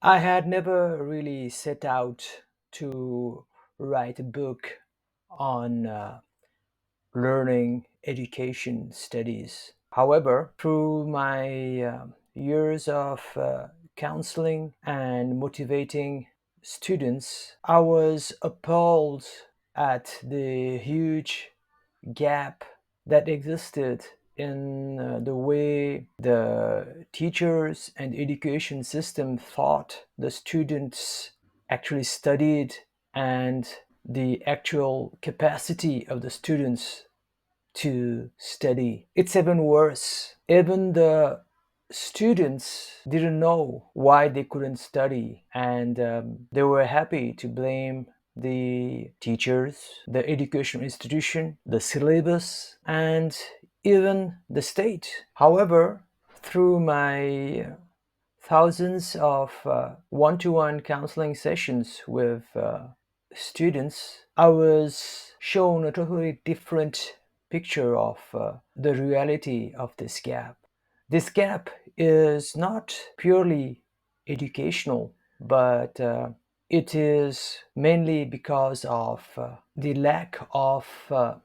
I had never really set out to write a book on learning, education, studies. However, through my years of counseling and motivating students, I was appalled at the huge gap that existed in the way the teachers and education system thought the students actually studied and the actual capacity of the students to study. It's even worse. Even the students didn't know why they couldn't study, and they were happy to blame the teachers, the educational institution, the syllabus, and even the state. However, through my thousands of one-to-one counseling sessions with students, I was shown a totally different picture of the reality of this gap. This gap is not purely educational, but it is mainly because of the lack of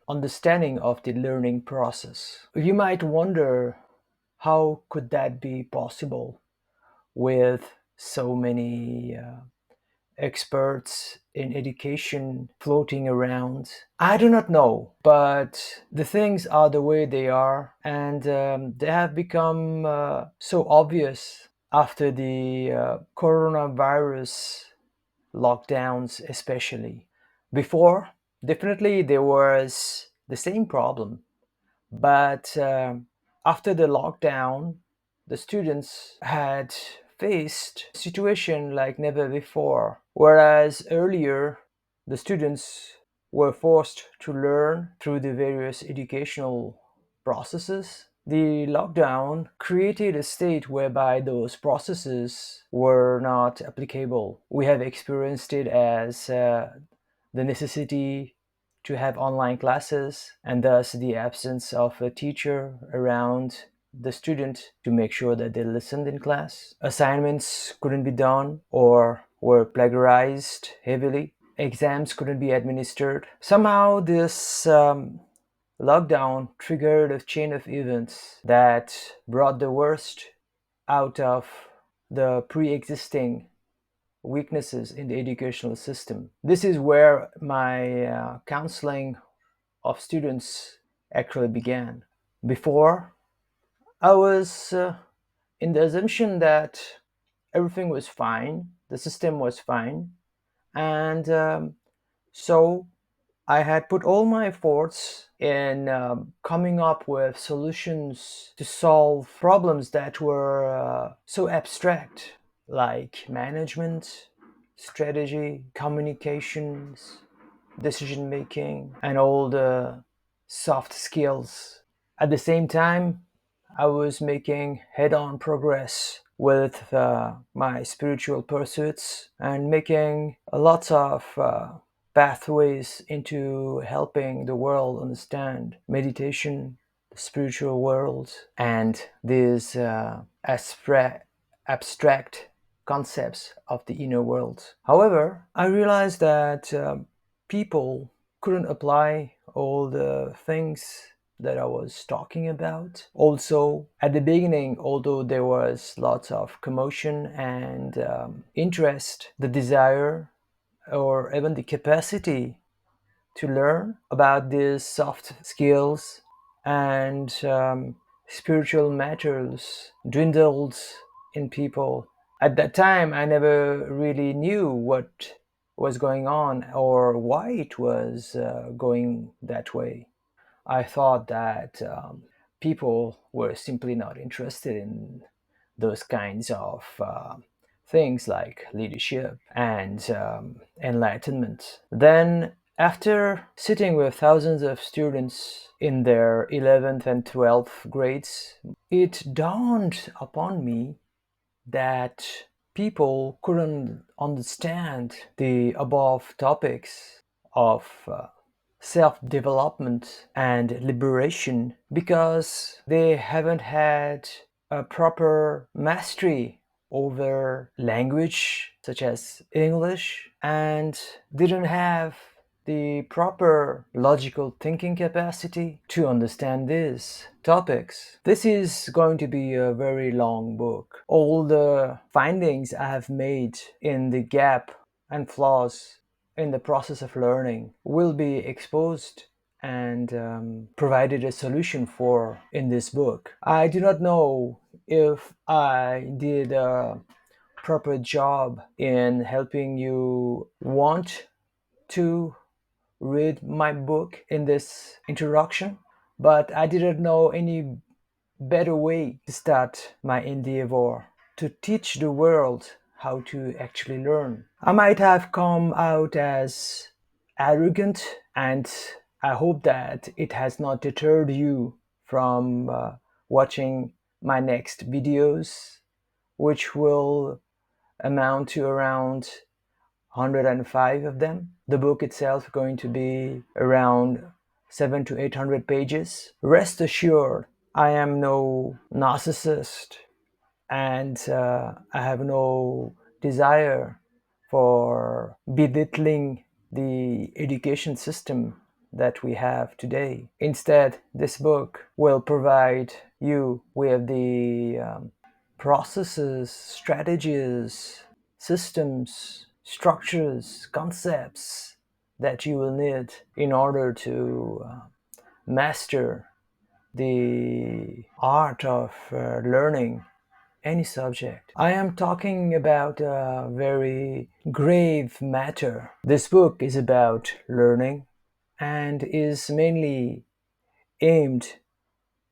understanding of the learning process. You might wonder, how could that be possible with so many experts in education floating around? I do not know, but the things are the way they are, and they have become so obvious after the coronavirus lockdowns, especially. Before, definitely there was the same problem, but after the lockdown, the students had faced a situation like never before. Whereas earlier, the students were forced to learn through the various educational processes. The lockdown created a state whereby those processes were not applicable. We have experienced it as the necessity to have online classes, and thus the absence of a teacher around the student to make sure that they listened in class. Assignments couldn't be done or were plagiarized heavily. Exams couldn't be administered. Somehow, this lockdown triggered a chain of events that brought the worst out of the pre existing weaknesses in the educational system. This is where my counseling of students actually began. Before, I was in the assumption that everything was fine, the system was fine, and so I had put all my efforts in coming up with solutions to solve problems that were so abstract, like management, strategy, communications, decision making, and all the soft skills. At the same time, I was making head on progress with my spiritual pursuits and making lots of pathways into helping the world understand meditation, the spiritual world, and these abstract concepts of the inner world. However, I realized that people couldn't apply all the things that I was talking about. Also, at the beginning, although there was lots of commotion and interest, the desire or even the capacity to learn about these soft skills and spiritual matters dwindled in people. At that time, I never really knew what was going on or why it was going that way. I thought that people were simply not interested in those kinds of things like leadership and enlightenment. Then, after sitting with thousands of students in their 11th and 12th grades, it dawned upon me that people couldn't understand the above topics of self development and liberation because they haven't had a proper mastery over language such as English and didn't have the proper logical thinking capacity to understand these topics. This is going to be a very long book. All the findings I have made in the gap and flaws in the process of learning will be exposed and provided a solution for in this book. I do not know if I did a proper job in helping you want to read my book in this introduction, but I didn't know any better way to start my endeavor to teach the world how to actually learn. I might have come out as arrogant, and I hope that it has not deterred you from watching my next videos, which will amount to around 105 of them. The book itself is going to be around 7 to 800 pages. Rest assured, I am no narcissist, and I have no desire for belittling the education system that we have today. Instead, this book will provide you with the processes, strategies, systems, structures, concepts that you will need in order to master the art of learning any subject. I am talking about a very grave matter. This book is about learning and is mainly aimed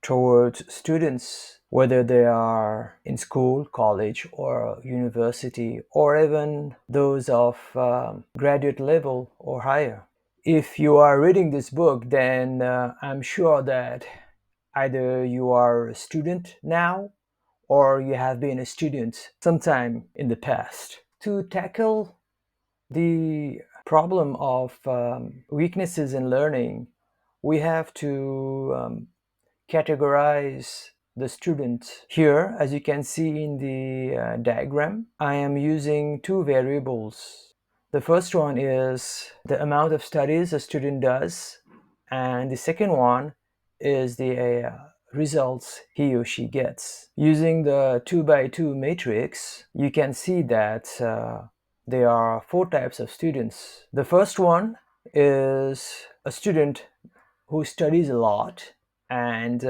towards students, whether they are in school, college, or university, or even those of graduate level or higher. If you are reading this book, then I'm sure that either you are a student now or you have been a student sometime in the past. To tackle the problem of weaknesses in learning, we have to categorize the student. Here, as you can see in the diagram, I am using two variables. The first one is the amount of studies a student does, and the second one is the results he or she gets. Using the 2 by 2 matrix, you can see that there are four types of students. The first one is a student who studies a lot and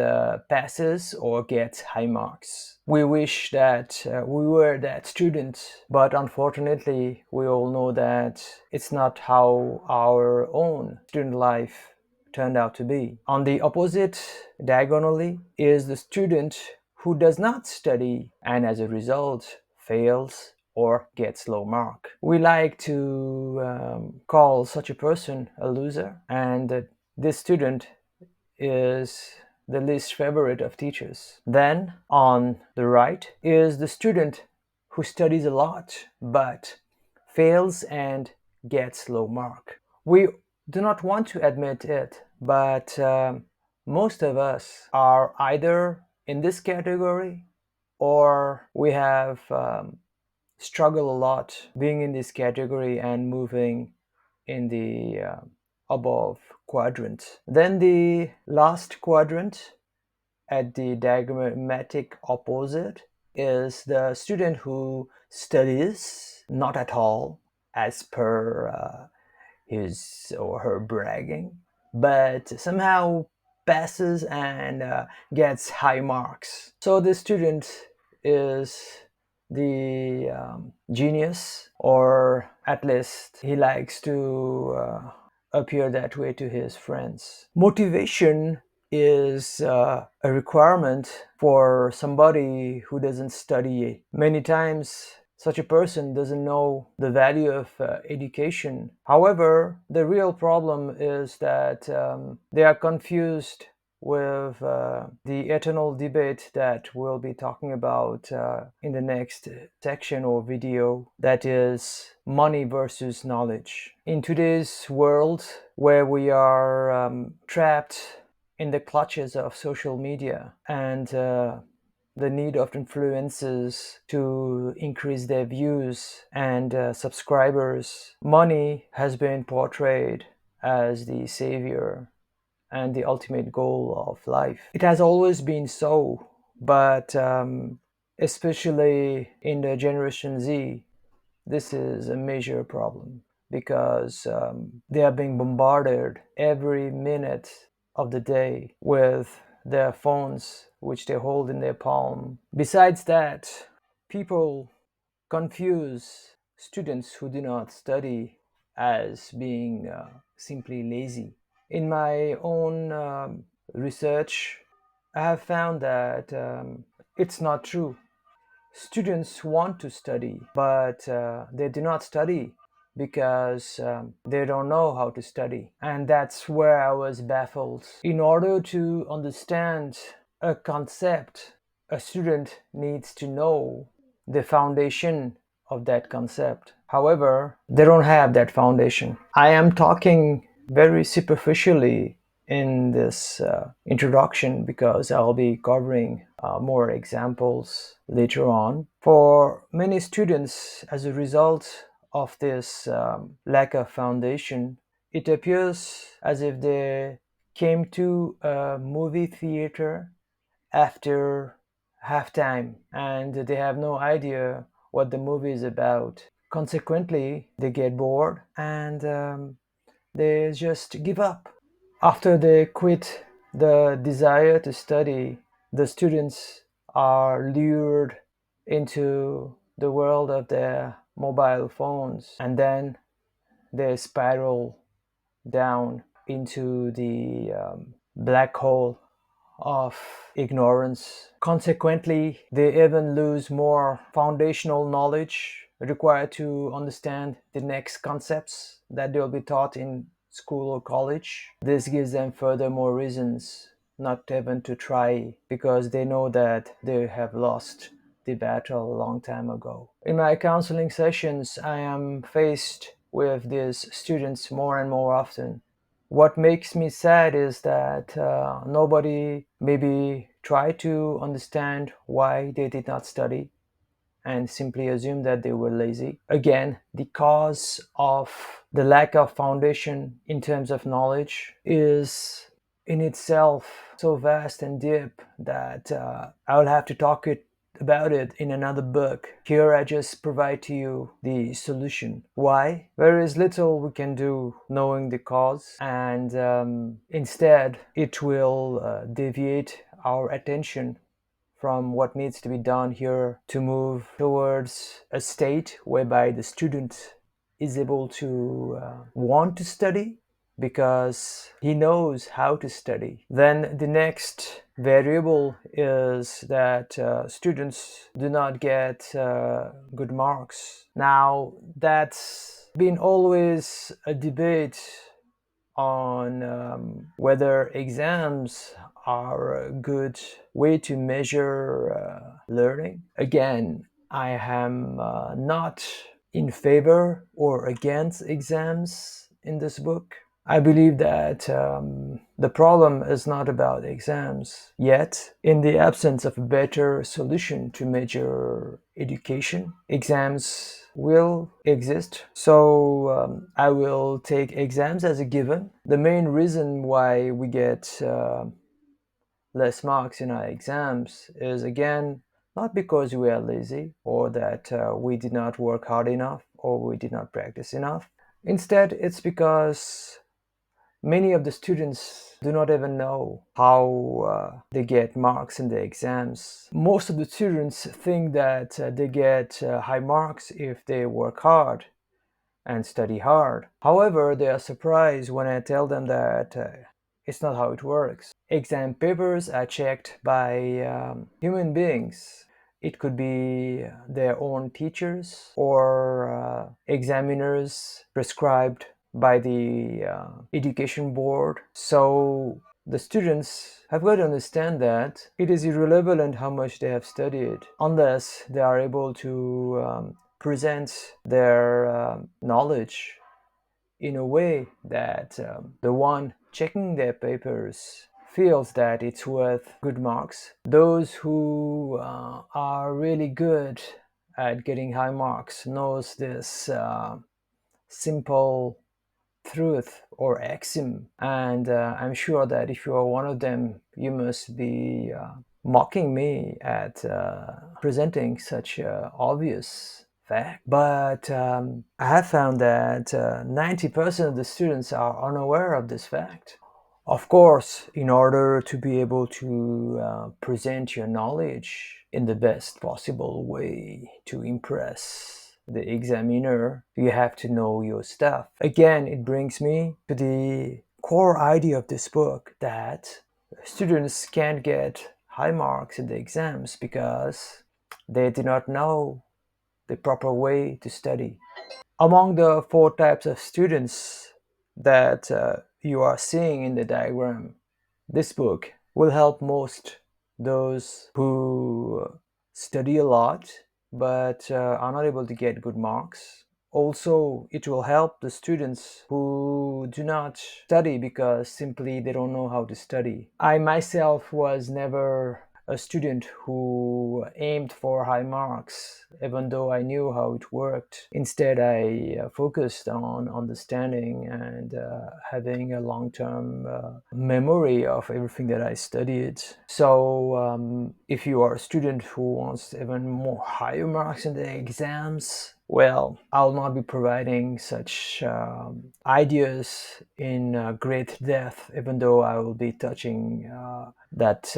passes or gets high marks. We wish that we were that student, but unfortunately, we all know that it's not how our own student life turned out to be. On the opposite diagonally is the student who does not study and as a result fails or gets low mark. We like to call such a person a loser, and this student is the least favorite of teachers. Then on the right is the student who studies a lot but fails and gets low mark. We do not want to admit it, but most of us are either in this category or we have struggled a lot being in this category and moving in the above quadrant. Then the last quadrant at the diagrammatic opposite is the student who studies not at all as per his or her bragging, but somehow passes and gets high marks. So the student is the genius, or at least he likes to appear that way to his friends. Motivation is a requirement for somebody who doesn't study. Many times such a person doesn't know the value of education. However, the real problem is that they are confused with the eternal debate that we'll be talking about in the next section or video, that is money versus knowledge. In today's world where we are trapped in the clutches of social media and the need of influencers to increase their views and subscribers. Money has been portrayed as the savior and the ultimate goal of life. It has always been so, but especially in the Generation Z, this is a major problem because they are being bombarded every minute of the day with their phones, which they hold in their palm. Besides that, people confuse students who do not study as being simply lazy. In my own research, I have found that it's not true. Students want to study, but they do not study because they don't know how to study. And that's where I was baffled. In order to understand a concept, a student needs to know the foundation of that concept. However, they don't have that foundation. I am talking very superficially in this introduction because I'll be covering more examples later on. For many students, as a result of this lack of foundation, it appears as if they came to a movie theater after halftime and they have no idea what the movie is about. Consequently, they get bored and they just give up. After they quit the desire to study, the students are lured into the world of their mobile phones and then they spiral down into the black hole of ignorance. Consequently, they even lose more foundational knowledge required to understand the next concepts that they'll be taught in school or college. This gives them further more reasons not even to try because they know that they have lost the battle a long time ago. In my counseling sessions, I am faced with these students more and more often. What makes me sad is that nobody maybe tried to understand why they did not study and simply assume that they were lazy. Again, the cause of the lack of foundation in terms of knowledge is in itself so vast and deep that I will have to talk about it in another book. Here I just provide to you the solution. Why? There is little we can do knowing the cause, and instead it will deviate our attention from what needs to be done here to move towards a state whereby the student is able to want to study because he knows how to study. Then the next variable is that students do not get good marks. Now, that's been always a debate on whether exams are a good way to measure learning. Again, I am not in favor or against exams in this book. I believe that the problem is not about exams yet. In the absence of a better solution to measure education, exams will exist. So I will take exams as a given. The main reason why we get less marks in our exams is again not because we are lazy or that we did not work hard enough or we did not practice enough. Instead, it's because many of the students do not even know how they get marks in the exams. Most of the students think that they get high marks if they work hard and study hard. However, they are surprised when I tell them that it's not how it works. Exam papers are checked by human beings. It could be their own teachers or examiners prescribed by the education board. So the students have got to understand that it is irrelevant how much they have studied unless they are able to present their knowledge in a way that the one checking their papers feels that it's worth good marks. Those who are really good at getting high marks knows this simple truth or axiom, and I'm sure that if you are one of them, you must be mocking me at presenting such obvious fact. But I have found that 90% of the students are unaware of this fact. Of course, in order to be able to present your knowledge in the best possible way to impress the examiner, you have to know your stuff. Again, it brings me to the core idea of this book, that students can't get high marks in the exams because they do not know the proper way to study. Among the four types of students that you are seeing in the diagram, this book will help most those who study a lot but are not able to get good marks. Also, it will help the students who do not study because simply they don't know how to study. I myself was never a student who aimed for high marks, even though I knew how it worked. Instead, I focused on understanding and having a long term memory of everything that I studied. So, if you are a student who wants even more higher marks in the exams, well, I'll not be providing such ideas in great depth, even though I will be touching that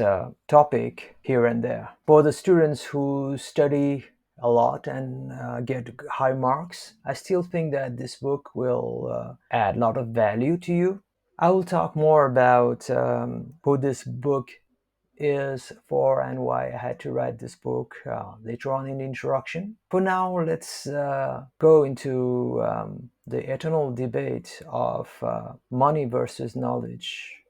topic here and there. For the students who study a lot and get high marks, I still think that this book will add a lot of value to you. I will talk more about who this book is for and why I had to write this book later on in the introduction. For now, let's go into the eternal debate of money versus knowledge.